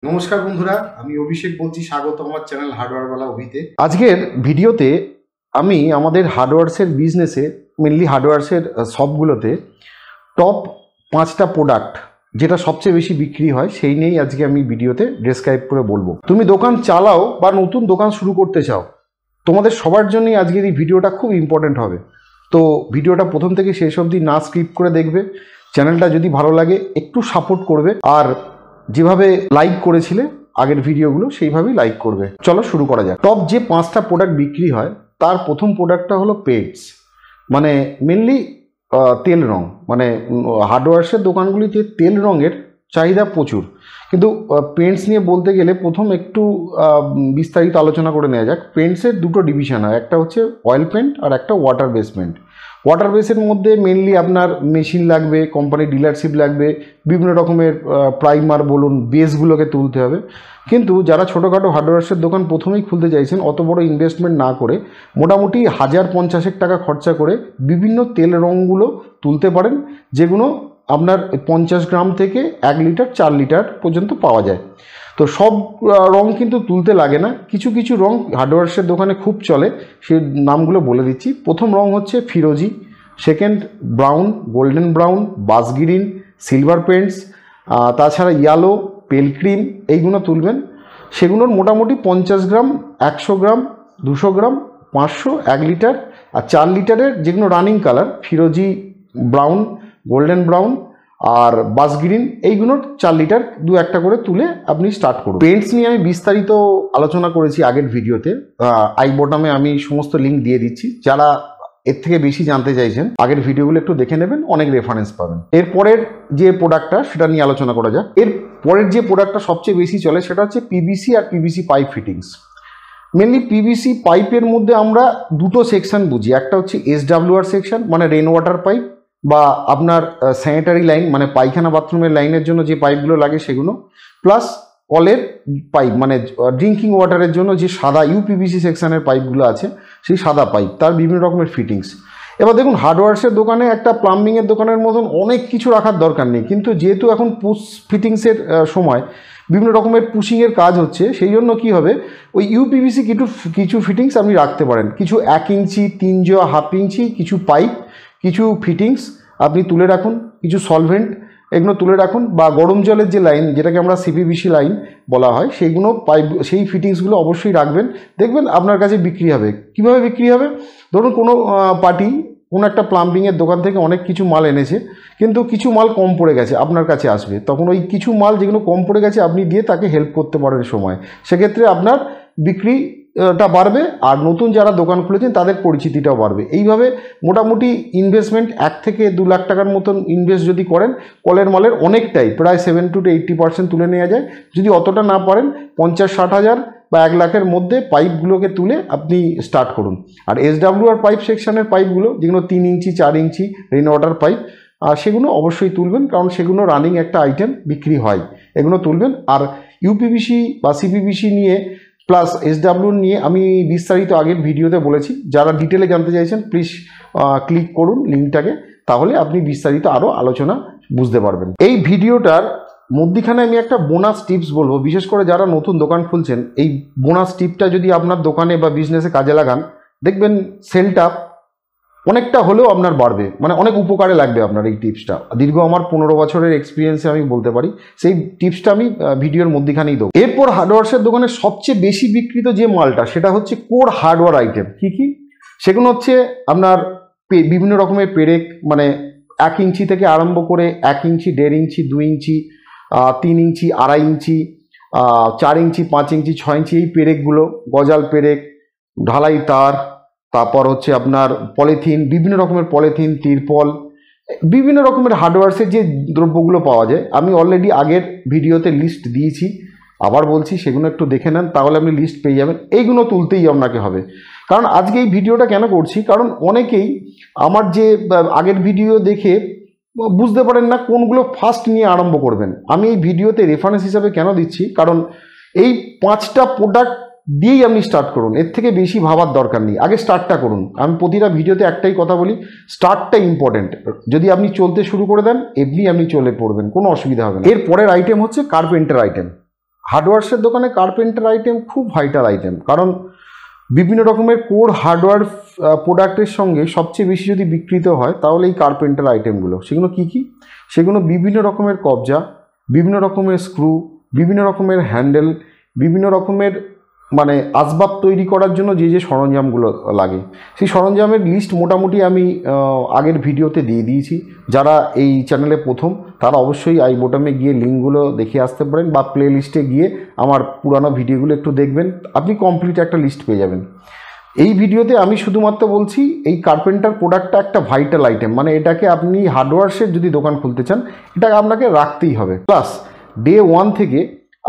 নমস্কার বন্ধুরা, আমি অভিষেক বলছি। স্বাগত আমার চ্যানেল হার্ডওয়্যারওয়ালা অভিতে। আজকের ভিডিওতে আমি আমাদের হার্ডওয়্যারসের বিজনেসে, মেনলি হার্ডওয়্যারসের শপগুলোতে টপ 5টা প্রোডাক্ট যেটা সবচেয়ে বেশি বিক্রি হয় সেই নিয়েই আজকে আমি ভিডিওতে ডেসক্রাইব করে বলবো। তুমি দোকান চালাও বা নতুন দোকান শুরু করতে চাও, তোমাদের সবার জন্যই আজকের এই ভিডিওটা খুব ইম্পর্টেন্ট হবে। তো ভিডিওটা প্রথম থেকে শেষ অবধি না স্কিপ করে দেখবে। চ্যানেলটা যদি ভালো লাগে একটু সাপোর্ট করবে, আর যেভাবে লাইক করেছিলে আগের ভিডিওগুলো সেইভাবেই লাইক করবে। চলো শুরু করা যাক। টপ যে 5টা প্রোডাক্ট বিক্রি হয় তার প্রথম প্রোডাক্টটা হলো পেইন্টস, মানে মেনলি তেল রং। মানে হার্ডওয়্যার্সের দোকানগুলিতে তেল রঙের চাহিদা প্রচুর, কিন্তু পেন্টস নিয়ে বলতে গেলে প্রথম একটু বিস্তারিত আলোচনা করে নেওয়া যাক। পেন্টসের দুটো ডিভিশন হয়, একটা হচ্ছে অয়েল পেন্ট আর একটা ওয়াটার বেস পেন্ট। ওয়াটার বেসের মধ্যে মেনলি আপনার মেশিন লাগবে, কোম্পানির ডিলারশিপ লাগবে, বিভিন্ন রকমের প্রাইমার বলুন, বেসগুলোকে তুলতে হবে। কিন্তু যারা ছোটোখাটো হার্ডওয়্যার্সের দোকান প্রথমেই খুলতে চাইছেন, অত বড় ইনভেস্টমেন্ট না করে মোটামুটি 1050 টাকা খরচা করে বিভিন্ন তেল রঙগুলো তুলতে পারেন, যেগুলো আপনার 50 গ্রাম থেকে 1 লিটার 4 লিটার পর্যন্ত পাওয়া যায়। তো সব রং কিন্তু তুলতে লাগে না, কিছু কিছু রং হার্ডওয়্যার্সের দোকানে খুব চলে, সেই নামগুলো বলে দিচ্ছি। প্রথম রং হচ্ছে ফিরোজি, সেকেন্ড ব্রাউন, গোল্ডেন ব্রাউন, বাস গ্রিন, সিলভার পেন্টস, তাছাড়া ইয়েলো, পেল ক্রিম, এইগুলো তুলবেন। সেগুলোর মোটামুটি 50 গ্রাম, 100 গ্রাম, 200 গ্রাম, 500, 1 লিটার আর 4 লিটারের যেগুলো রানিং কালার, ফিরোজি, ব্রাউন, গোল্ডেন ব্রাউন আর বাস গ্রিন, এইগুলোর 4 লিটার 2-1টা করে তুলে আপনি স্টার্ট করুন। পেন্টস নিয়ে আমি বিস্তারিত আলোচনা করেছি আগের ভিডিওতে, আই বটমে আমি সমস্ত লিঙ্ক দিয়ে দিচ্ছি। যারা এর থেকে বেশি জানতে চাইছেন আগের ভিডিওগুলো একটু দেখে নেবেন, অনেক রেফারেন্স পাবেন। এরপরের যে প্রোডাক্টটা সেটা নিয়ে আলোচনা করা যাক। এর পরের যে প্রোডাক্টটা সবচেয়ে বেশি চলে সেটা হচ্ছে পিভিসি আর PVC pipe fittings. Mainly PVC পাইপের মধ্যে আমরা দুটো সেকশন বুঝি, একটা হচ্ছে SWR সেকশন, মানে রেন ওয়াটার পাইপ বা আপনার স্যানিটারি লাইন, মানে পায়খানা বাথরুমের লাইনের জন্য যে পাইপগুলো লাগে সেগুলো, প্লাস কলের পাইপ, মানে ড্রিঙ্কিং ওয়াটারের জন্য যে সাদা ইউপিভিসি সেকশনের পাইপগুলো আছে, সেই সাদা পাইপ, তার বিভিন্ন রকমের ফিটিংস। এবার দেখুন, হার্ডওয়্যার্সের দোকানে একটা প্লাম্বিংয়ের দোকানের মতন অনেক কিছু রাখার দরকার নেই, কিন্তু যেহেতু এখন পুশ ফিটিংসের সময় বিভিন্ন রকমের পুশিংয়ের কাজ হচ্ছে, সেই জন্য কী হবে, ওই ইউপিভিসি কিছু ফিটিংস আপনি রাখতে পারেন। কিছু 1 ইঞ্চি, 3 জোয়া, 1/2 ইঞ্চি কিছু পাইপ, কিছু ফিটিংস আপনি তুলে রাখুন, কিছু সলভেন্ট এগুলো তুলে রাখুন, বা গরম জলের যে লাইন যেটাকে আমরা সিপিভিসি লাইন বলা হয়, সেইগুলো পাইপ, সেই ফিটিংসগুলো অবশ্যই রাখবেন। দেখবেন আপনার কাছে বিক্রি হবে। কীভাবে বিক্রি হবে? ধরুন কোনো পার্টি কোনো একটা প্লাম্বিংয়ের দোকান থেকে অনেক কিছু মাল এনেছে, কিন্তু কিছু মাল কম পড়ে গেছে, আপনার কাছে আসবে। তখন ওই কিছু মাল যেগুলো কম পড়ে গেছে আপনি দিয়ে তাকে হেল্প করতে পারেন সময়, সেক্ষেত্রে আপনার বিক্রিটা বাড়বে, আর নতুন যারা দোকান খুলেছেন তাদের পরিচিতিটাও বাড়বে। এইভাবে মোটামুটি ইনভেস্টমেন্ট 1 থেকে 2 লাখ টাকার মতন ইনভেস্ট যদি করেন, কলের মালের অনেকটাই, প্রায় 70 to 80% তুলে নেওয়া যায়। যদি অতটা না পারেন, 50-60 হাজার বা 1 লাখের মধ্যে পাইপগুলোকে তুলে আপনি স্টার্ট করুন। আর SWR পাইপ সেকশনের পাইপগুলো, যেগুলো 3 ইঞ্চি 4 ইঞ্চি রেন ওয়াটার পাইপ, আর সেগুলো অবশ্যই তুলবেন, কারণ সেগুলো রানিং একটা আইটেম, বিক্রি হয়, এগুলো তুলবেন। আর ইউপিভিসি বা সিপিভিসি নিয়ে প্লাস SW নিয়ে আমি বিস্তারিত আগের ভিডিওতে বলেছি। যারা ডিটেলে জানতে চাইছেন প্লিজ ক্লিক করুন লিঙ্কটাকে, তাহলে আপনি বিস্তারিত আরও আলোচনা বুঝতে পারবেন। এই ভিডিওটার মধ্যিখানে আমি একটা বোনাস টিপস বলবো, বিশেষ করে যারা নতুন দোকান খুলছেন, এই বোনাস টিপটা যদি আপনার দোকানে বা বিজনেসে কাজে লাগান, দেখবেন সেলটা অনেকটা হলেও আপনার বাড়বে, মানে অনেক উপকারে লাগবে আপনার এই টিপসটা। দীর্ঘ আমার 15 বছরের এক্সপিরিয়েন্সে আমি বলতে পারি, সেই টিপসটা আমি ভিডিওর মধ্যেখানেই দেবো। এরপর হার্ডওয়্যার্সের দোকানে সবচেয়ে বেশি বিক্রিত যে মালটা, সেটা হচ্ছে কোর হার্ডওয়্যার আইটেম। কী কী? সেগুলো হচ্ছে আপনার বিভিন্ন রকমের পেরেক, মানে 1 ইঞ্চি থেকে আরম্ভ করে 1 ইঞ্চি, 1.5 ইঞ্চি, 2 ইঞ্চি, 3 ইঞ্চি, 2.5 ইঞ্চি, 4 ইঞ্চি, 5 ইঞ্চি, 6 ইঞ্চি, এই পেরেকগুলো, গজাল পেরেক, ঢালাই তার, তারপর হচ্ছে আপনার পলিথিন, বিভিন্ন রকমের পলিথিন, তিরপল, বিভিন্ন রকমের হার্ডওয়্যার্সের যে দ্রব্যগুলো পাওয়া যায়, আমি অলরেডি আগের ভিডিওতে লিস্ট দিয়েছি, আবার বলছি সেগুলো একটু দেখে নেন, তাহলে আপনি লিস্ট পেয়ে যাবেন। এইগুলো তুলতেই আপনাকে হবে। কারণ আজকে এই ভিডিওটা কেন করছি, কারণ অনেকেই আমার যে আগের ভিডিও দেখে বুঝতে পারেন না কোনগুলো ফার্স্ট নিয়ে আরম্ভ করবেন। আমি এই ভিডিওতে রেফারেন্স হিসাবে কেন দিচ্ছি, কারণ এই 5টা প্রোডাক্ট দিয়েই আপনি স্টার্ট করুন, এর থেকে বেশি ভাবার দরকার নেই। আগে স্টার্টটা করুন। আমি প্রতিটা ভিডিওতে একটাই কথা বলি, স্টার্টটা ইম্পর্টেন্ট। যদি আপনি চলতে শুরু করে দেন, এমনি আপনি চলে পড়বেন, কোনো অসুবিধা হবে না। এর পরের আইটেম হচ্ছে কার্পেন্টার আইটেম। হার্ডওয়্যার্সের দোকানে কার্পেন্টার আইটেম খুব ভাইটাল আইটেম, কারণ বিভিন্ন রকমের কোর হার্ডওয়্যার প্রোডাক্টের সঙ্গে সবচেয়ে বেশি যদি বিকৃত হয় তাহলে এই কার্পেন্টার আইটেমগুলো। সেগুলো কি কি? সেগুলো বিভিন্ন রকমের কবজা, বিভিন্ন রকমের স্ক্রু, বিভিন্ন রকমের হ্যান্ডেল, বিভিন্ন রকমের মানে আসবাব তৈরি করার জন্য যে যে সরঞ্জামগুলো লাগে, সেই সরঞ্জামের লিস্ট মোটামুটি আমি আগের ভিডিওতে দিয়ে দিয়েছি। যারা এই চ্যানেলে প্রথম তারা অবশ্যই আই বোটামে গিয়ে লিঙ্কগুলো দেখে আসতে পারেন, বা প্লে লিস্টে গিয়ে আমার পুরানো ভিডিওগুলো একটু দেখবেন, আপনি কমপ্লিট একটা লিস্ট পেয়ে যাবেন। এই ভিডিওতে আমি শুধুমাত্র বলছি এই কার্পেন্টার প্রোডাক্টটা একটা ভাইটাল আইটেম, মানে এটাকে আপনি হার্ডওয়্যার্সের যদি দোকান খুলতে চান এটা আপনাকে রাখতেই হবে। প্লাস ডে 1 থেকে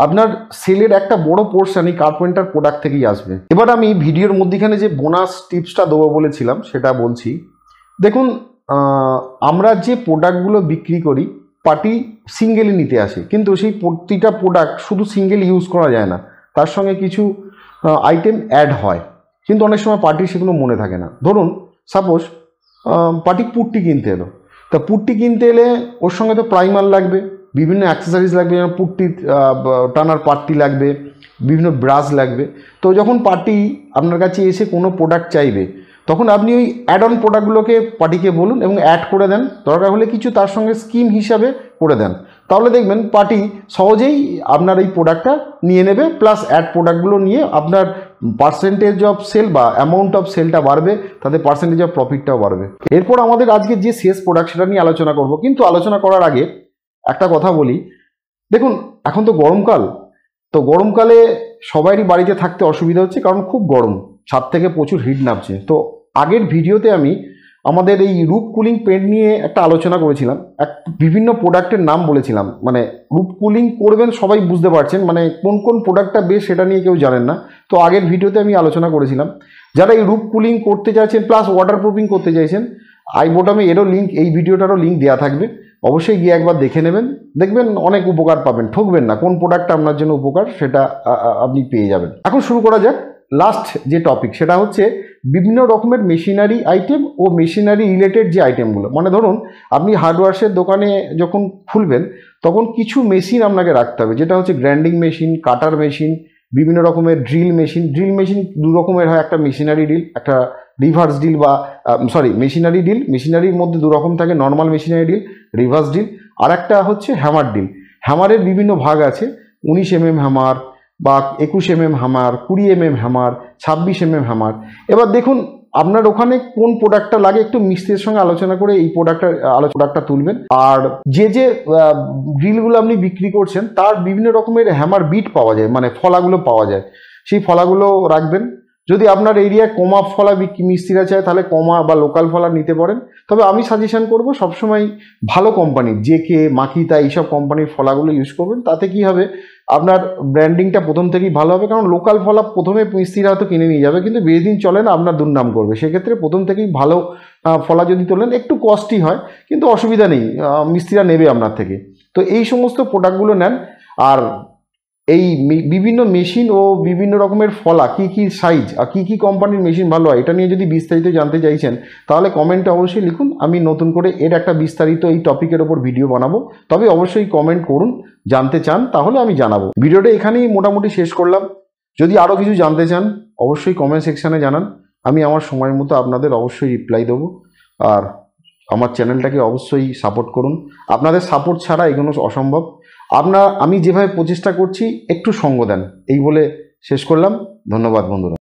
আপনার সেলের একটা বড় পোর্শন এই কার্পেন্টার প্রোডাক্ট থেকেই আসবে। এবার আমি ভিডিওর মধ্যেখানে যে বোনাস টিপসটা দেবো বলেছিলাম সেটা বলছি। দেখুন, আমরা যে প্রোডাক্টগুলো বিক্রি করি পার্টি সিঙ্গেলই নিতে আসে, কিন্তু সেই প্রতিটা প্রোডাক্ট শুধু সিঙ্গেল ইউজ করা যায় না, তার সঙ্গে কিছু আইটেম অ্যাড হয়, কিন্তু অনেক সময় পার্টির সেগুলো মনে থাকে না। ধরুন সাপোজ পার্টি পুট্টি কিনতে এলো, তা পুট্টি কিনতে এলে ওর সঙ্গে তো প্রাইমার লাগবে, বিভিন্ন অ্যাক্সেসরিজ লাগবে, যেমন পুট্টি টানার পার্টি লাগবে, বিভিন্ন ব্রাশ লাগবে। তো যখন পার্টি আপনার কাছে এসে কোনো প্রোডাক্ট চাইবে তখন আপনি ওই অ্যাড অন প্রোডাক্টগুলোকে পার্টিকে বলুন এবং অ্যাড করে দেন, দরকার হলে কিছু তার সঙ্গে স্কিম হিসাবে করে দেন, তাহলে দেখবেন পার্টি সহজেই আপনার এই প্রোডাক্টটা নিয়ে নেবে, প্লাস অ্যাড প্রোডাক্টগুলো নিয়ে আপনার পার্সেন্টেজ অফ সেল বা অ্যামাউন্ট অফ সেলটা বাড়বে, তাদের পার্সেন্টেজ অফ প্রফিটটাও বাড়বে। এরপর আমাদের আজকে যে শেষ প্রোডাক্ট সেটা নিয়ে আলোচনা করব, কিন্তু আলোচনা করার আগে একটা কথা বলি। দেখুন, এখন তো গরমকাল, তো গরমকালে সবারই বাড়িতে থাকতে অসুবিধা হচ্ছে, কারণ খুব গরম, ছাদ থেকে প্রচুর হিট নামছে। তো আগের ভিডিওতে আমি আমাদের এই রুফ কুলিং পেন্ট নিয়ে একটা আলোচনা করেছিলাম, বিভিন্ন প্রোডাক্টের নাম বলেছিলাম। মানে রুফ কুলিং করবেন সবাই বুঝতে পারছেন, মানে কোন কোন প্রোডাক্টটা বেশ সেটা নিয়ে কেউ জানেন না। তো আগের ভিডিওতে আমি আলোচনা করেছিলাম, যারা এই রুফ কুলিং করতে চাইছেন প্লাস ওয়াটারপ্রুফিং করতে চাইছেন, আই বোটামে এরও লিঙ্ক, এই ভিডিওটারও লিঙ্ক দেওয়া থাকবে, অবশ্যই গিয়ে একবার দেখে নেবেন, দেখবেন অনেক উপকার পাবেন, ঠকবেন না। কোন প্রোডাক্টটা আপনার জন্য উপকার সেটা আপনি পেয়ে যাবেন। এখন শুরু করা যাক লাস্ট যে টপিক, সেটা হচ্ছে বিভিন্ন রকমের মেশিনারি আইটেম ও মেশিনারি রিলেটেড যে আইটেমগুলো। মানে ধরুন আপনি হার্ডওয়্যার্সের দোকানে যখন খুলবেন তখন কিছু মেশিন আপনাকে রাখতে হবে, যেটা হচ্ছে গ্রাইন্ডিং মেশিন, কাটার মেশিন, বিভিন্ন রকমের ড্রিল মেশিন। ড্রিল মেশিন দু রকমের হয়, একটা মেশিনারি ড্রিল, একটা রিভার্স ড্রিল, বা মেশিনারি ড্রিল। মেশিনারির মধ্যে দু রকম থাকে, normal machinery drill, reverse drill, আর একটা হচ্ছে হ্যামার ড্রিল। হ্যামারের বিভিন্ন ভাগ আছে, 19 mm হ্যামার বা 21 mm hammer, 20 mm hammer, 26 mm hammer. এবার দেখুন আপনার ওখানে কোন প্রোডাক্টটা লাগে, একটু মিস্ত্রির সঙ্গে আলোচনা করে এই প্রোডাক্টটা তুলবেন। আর যে যে ড্রিলগুলো আপনি বিক্রি করছেন তার বিভিন্ন রকমের হ্যামার বিট পাওয়া যায়, মানে ফলাগুলো পাওয়া যায়, সেই ফলাগুলো রাখবেন। যদি আপনার এরিয়ায় কমা ফলা মিস্ত্রিরা চায় তাহলে কমা বা লোকাল ফলা নিতে পারেন, তবে আমি সাজেশন করব সবসময় ভালো কোম্পানির, জেকে, মাকিতা, এইসব কোম্পানির ফলাগুলো ইউজ করবেন। তাতে কি হবে, আপনার ব্র্যান্ডিংটা প্রথম থেকেই ভালো হবে। কারণ লোকাল ফলা প্রথমে মিস্ত্রিরা হয়তো কিনে নিয়ে যাবে, কিন্তু বেশি দিন চলে না, আপনার দুর্নাম করবে। সেক্ষেত্রে প্রথম থেকেই ভালো ফলা যদি তোলেন, একটু কস্টলি হয় কিন্তু অসুবিধা নেই, মিস্ত্রিরা নেবে আপনার থেকে। তো এই সমস্ত প্রোডাক্টগুলো নেন। আর এই বিভিন্ন মেশিন ও বিভিন্ন রকমের ফলা কি কি সাইজ আর কি কি কোম্পানির মেশিন ভালো হয়, এটা নিয়ে যদি বিস্তারিত জানতে চাইছেন তাহলে কমেন্টে অবশ্যই লিখুন, আমি নতুন করে এর একটা বিস্তারিত এই টপিকের ওপর ভিডিও বানাবো। তবে অবশ্যই কমেন্ট করুন, জানতে চান তাহলে আমি জানাবো। ভিডিওটা এখানেই মোটামুটি শেষ করলাম। যদি আরও কিছু জানতে চান অবশ্যই কমেন্ট সেকশানে জানান, আমি আমার সময় মতো আপনাদের অবশ্যই রিপ্লাই দেবো। আর আমার চ্যানেলটাকে অবশ্যই সাপোর্ট করুন, আপনাদের সাপোর্ট ছাড়া এগোনো অসম্ভব। আমি যেভাবে প্রচেষ্টা করছি একটু সঙ্গ দেন, এই বলে শেষ করলাম। ধন্যবাদ বন্ধুরা।